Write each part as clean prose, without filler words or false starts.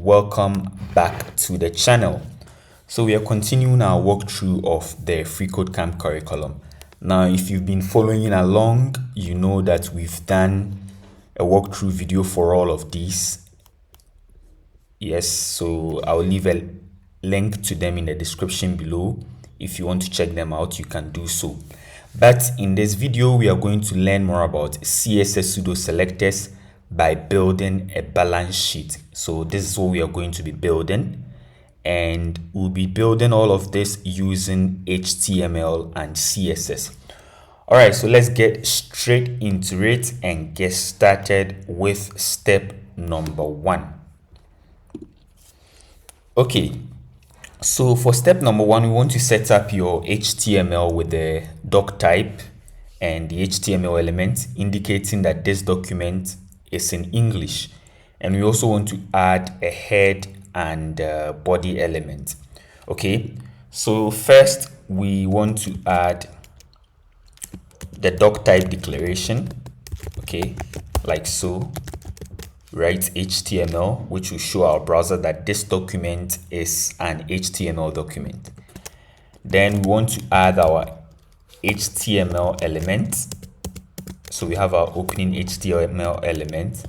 welcome back to the channel. So we are continuing our walkthrough of the FreeCodeCamp curriculum. Now, if you've been following along, you know that we've done a walkthrough video for all of these. Yes, so I'll leave a link to them in the description below. If you want to check them out, you can do so. But in this video, we are going to learn more about CSS pseudo selectors by building a balance sheet. So this is what we are going to be building, and we'll be building all of this using HTML and CSS. All right, so let's get straight into it and get started with step number 1. Okay, so for step number 1, we want to set up your HTML with the doc type and the HTML element indicating that this document is in English. And we also want to add a head and body element. Okay, so first we want to add the doc type declaration. Okay, like so. Write HTML, which will show our browser that this document is an HTML document. Then we want to add our HTML element. So we have our opening HTML element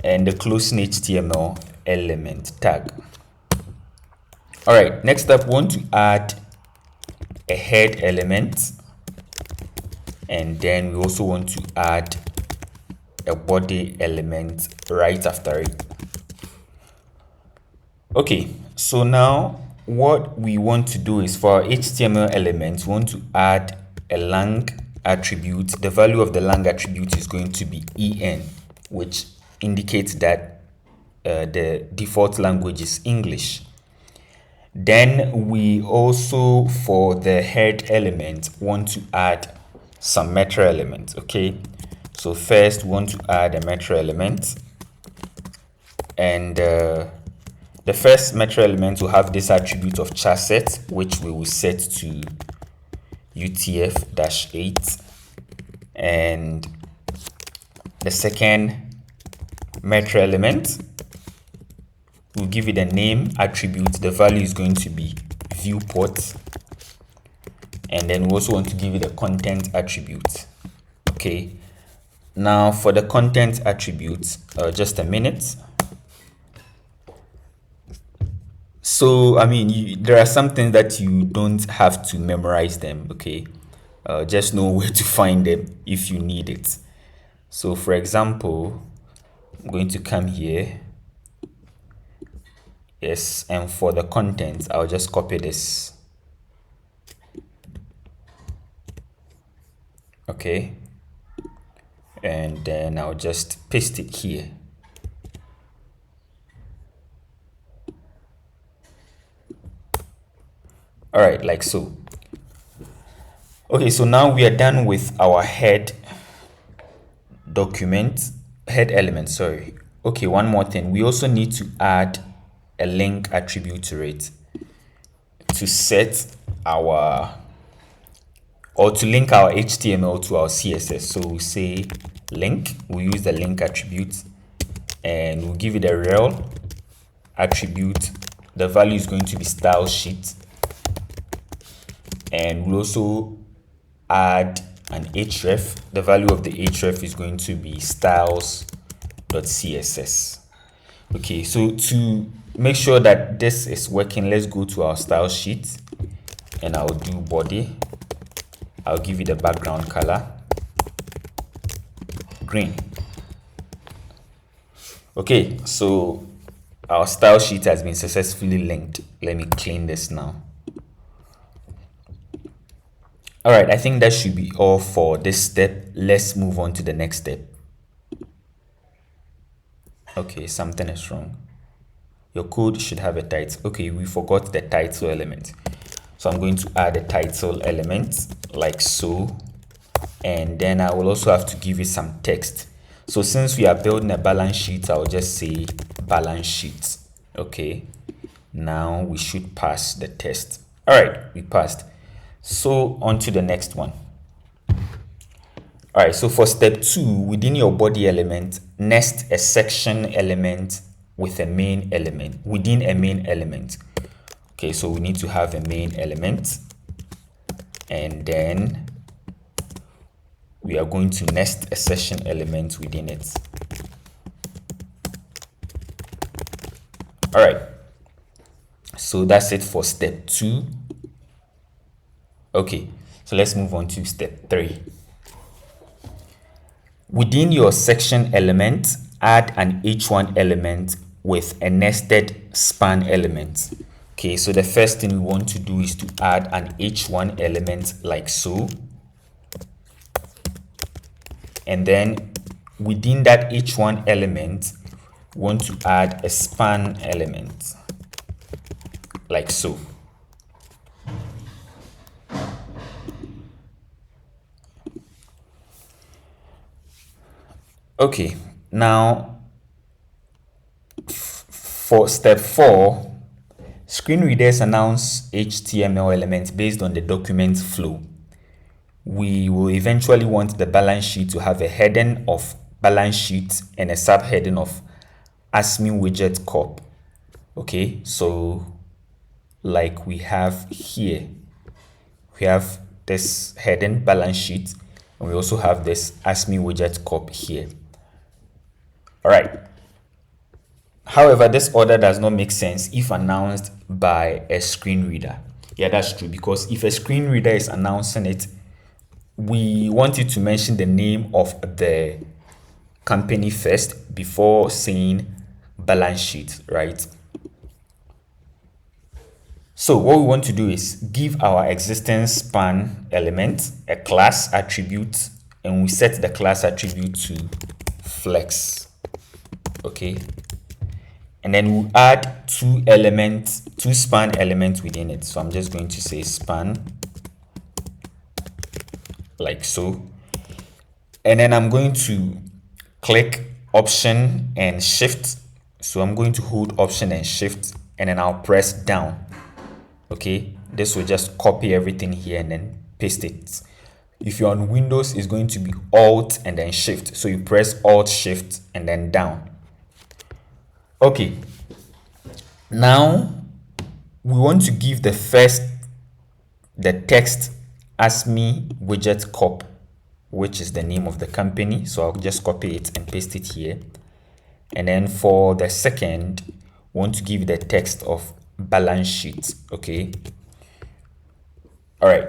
and the closing HTML element tag. All right, next up, we want to add a head element, and then we also want to add a body element right after it. Okay, so now what we want to do is for our HTML element, we want to add a lang attribute. The value of the lang attribute is going to be en, which indicates that the default language is English. Then we also, for the head element, want to add some meta elements. Okay, so first we want to add a meta element, and the first meta element will have this attribute of charset, which we will set to UTF-8, and the second meta element, we'll give it a name attribute. The value is going to be viewport, and then we also want to give it a content attribute. Okay, now for the content attribute, just a minute. So I mean, there are some things that you don't have to memorize them. Okay, just know where to find them if you need it. So for example, I'm going to come here. Yes, and for the content, I'll just copy this. Okay, and then I'll just paste it here. All right, like so. Okay, so now we are done with our head element, sorry. Okay, one more thing. We also need to add a link attribute to it to set our, or to link our HTML to our CSS. So we say link, we use the link attribute, and we'll give it a rel attribute. The value is going to be style sheet, and we'll also add an href. The value of the href is going to be styles.css. Okay, so to make sure that this is working, let's go to our style sheet, and I'll do body. I'll give it a background color green. Okay, so our style sheet has been successfully linked. Let me clean this now. All right, I think that should be all for this step. Let's move on to the next step. Okay, something is wrong. Your code should have a title. Okay, we forgot the title element. So I'm going to add a title element like so. And then I will also have to give it some text. So since we are building a balance sheet, I'll just say balance sheet. Okay, now we should pass the test. All right, we passed. So on to the next one. All right, so for step 2, within your body element, nest a section element with a main element, within a main element. Okay, so we need to have a main element, and then we are going to nest a session element within it. All right, so that's it for step 2. Okay, so let's move on to step 3. Within your section element, add an h1 element with a nested span element. Okay, so the first thing we want to do is to add an h1 element like so. And then within that h1 element, we want to add a span element like so. Okay, now for step 4, screen readers announce HTML elements based on the document flow. We will eventually want the balance sheet to have a heading of balance sheet and a subheading of ASME widget corp. Okay, so like we have here, we have this heading balance sheet, and we also have this ASME widget corp here. All right. However, this order does not make sense if announced by a screen reader. Yeah, that's true, because if a screen reader is announcing it, we want you to mention the name of the company first before saying balance sheet, right? So what we want to do is give our existing span element a class attribute, and we set the class attribute to flex. Okay, and then we'll add two span elements within it. So I'm just going to say span like so, and then I'm going to click option and shift. So I'm going to hold option and shift, and then I'll press down. Okay, this will just copy everything here and then paste it. If you're on Windows, it's going to be alt and then shift. So you press alt shift and then down. Okay, now we want to give the text ASME widget corp, which is the name of the company. So I'll just copy it and paste it here. And then for the second, we want to give the text of balance sheet. Okay, all right.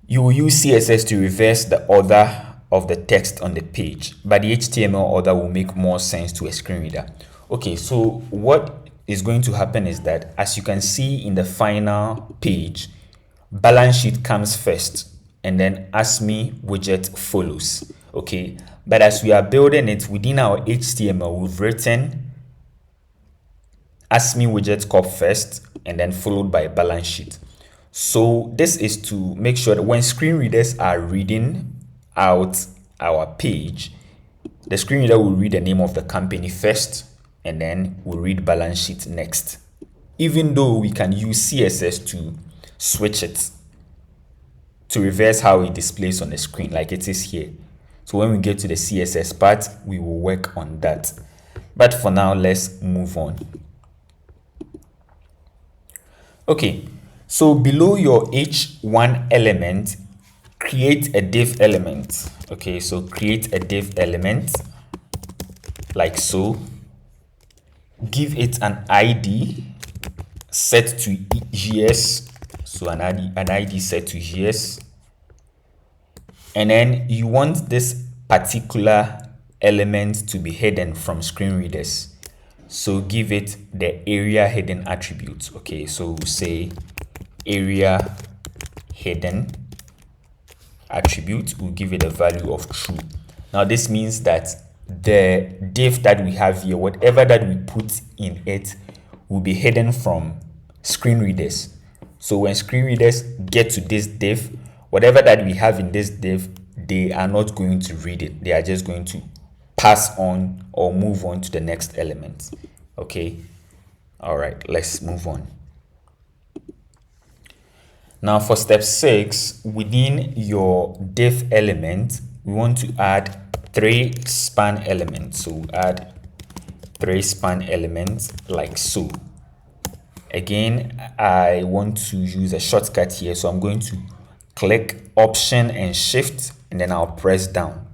You will use CSS to reverse the order of the text on the page, but the HTML order will make more sense to a screen reader. Okay, so what is going to happen is that, as you can see in the final page, balance sheet comes first and then ASME widget follows. Okay, but as we are building it within our HTML, we've written ASME widget corp first and then followed by balance sheet. So this is to make sure that when screen readers are reading out our page, the screen reader will read the name of the company first and then we'll read balance sheet next, even though we can use CSS to switch it to reverse how it displays on the screen like it is here. So when we get to the CSS part, we will work on that, but for now let's move on. Okay, so below your h1 element, create a div element. Okay, so create a div element like so. Give it an ID set to GS. So an ID set to GS. And then you want this particular element to be hidden from screen readers. So give it the area hidden attribute. Okay, so we'll say area hidden attribute, we'll give it a value of true. Now this means that the div that we have here, whatever that we put in it, will be hidden from screen readers. So when screen readers get to this div, whatever that we have in this div, they are not going to read it. They are just going to pass on or move on to the next element. Okay, all right, let's move on. Now for step 6, within your div element, we want to add 3 span elements. So we'll add 3 span elements like so. Again, I want to use a shortcut here, so I'm going to click Option and Shift, and then I'll press down.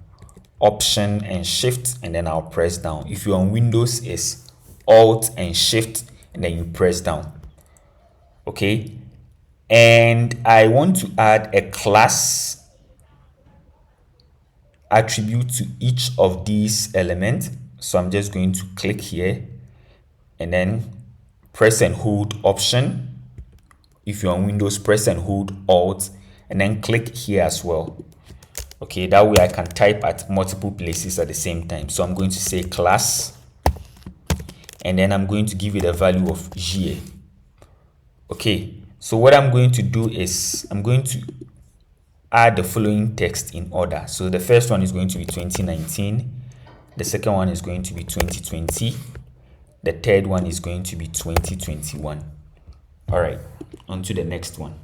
Option and Shift, and then I'll press down. If you're on Windows, it's Alt and Shift, and then you press down. Okay, and I want to add a class attribute to each of these elements. So I'm just going to click here and then press and hold Option. If you're on Windows, press and hold Alt, and then click here as well. Okay, that way I can type at multiple places at the same time. So I'm going to say class, and then I'm going to give it a value of year. Okay, so what I'm going to do is I'm going to add the following text in order. So the first one is going to be 2019, the second one is going to be 2020, the third one is going to be 2021. All right, on to the next one.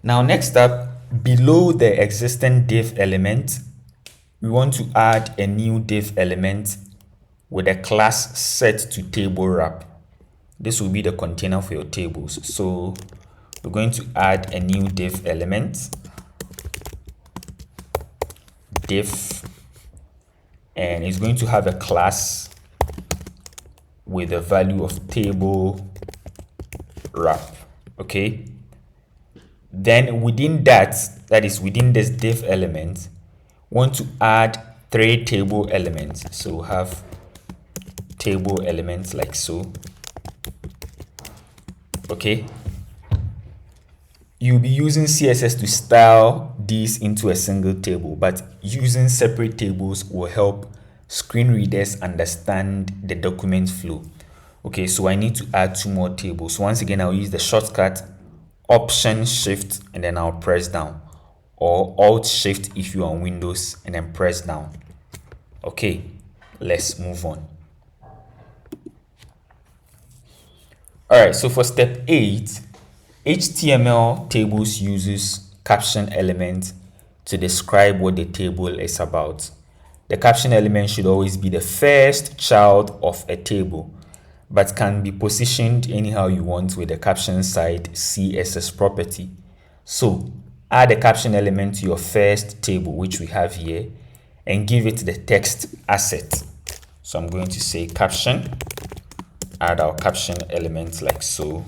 Now, next up, below the existing div element, we want to add a new div element with a class set to table wrap. This will be the container for your tables. So we're going to add a new div element, div, and it's going to have a class with a value of table wrap. Okay, then within that is within this div element, want to add 3 table elements. So we'll have table elements like so. Okay, you'll be using CSS to style these into a single table, but using separate tables will help screen readers understand the document flow. Okay, so I need to add 2 more tables. Once again, I'll use the shortcut Option Shift, and then I'll press down, or Alt Shift if you're on Windows, and then press down. Okay, let's move on. All right, so for step 8, HTML tables uses caption element to describe what the table is about. The caption element should always be the first child of a table, but can be positioned anyhow you want with the caption side CSS property. So add a caption element to your first table, which we have here, and give it the text asset. So I'm going to say caption, add our caption element like so,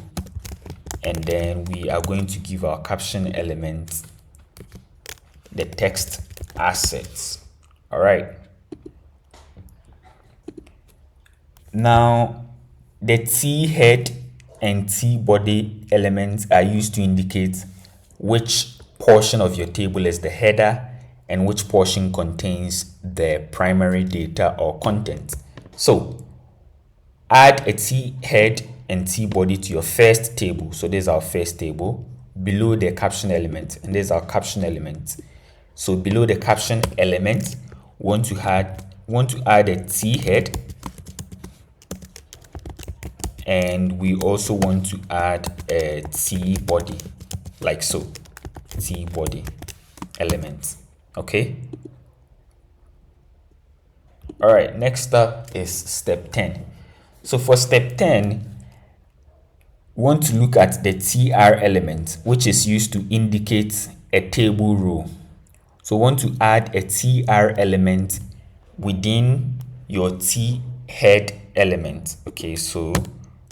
and then we are going to give our caption element the text assets. All right, now the T head and T body elements are used to indicate which portion of your table is the header and which portion contains the primary data or content. So add a T head and T body to your first table. So this is our first table below the caption element, and this is our caption element. So below the caption element, we want to add a T head, and we also want to add a T body like so, T body element. Okay. All right, next up is step 10. So for step 10, we want to look at the TR element, which is used to indicate a table row. So we want to add a TR element within your T head element. Okay, so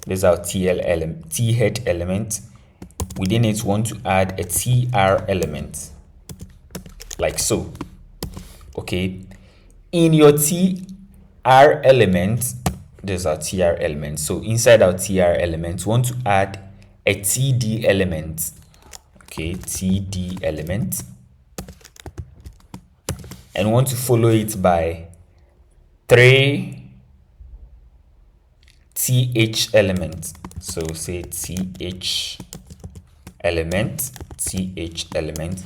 this is our T head element. Within it, we want to add a TR element like so. Okay, in your TR element, there's our TR element. So inside our TR element, we want to add a TD element. Okay, TD element, and we want to follow it by 3 TH elements. So say TH element, TH element.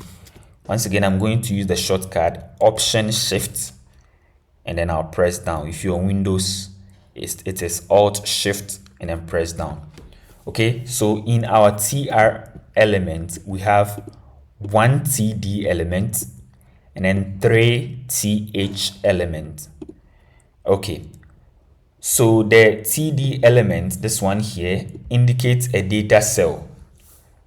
Once again, I'm going to use the shortcut Option Shift, and then I'll press down. If you're on Windows, it is Alt Shift and then press down. Okay, so in our TR element, we have 1 TD element and then 3 TH elements. Okay, So the TD element, this one here, indicates a data cell,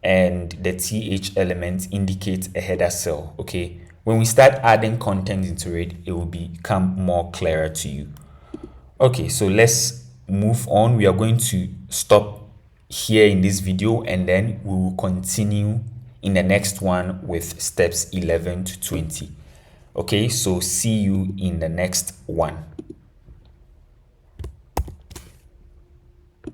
and the TH element indicates a header cell. Okay, when we start adding content into it, it will become more clearer to you. Okay, so let's move on. We are going to stop here in this video, and then we will continue in the next one with steps 11 to 20. Okay, so see you in the next one.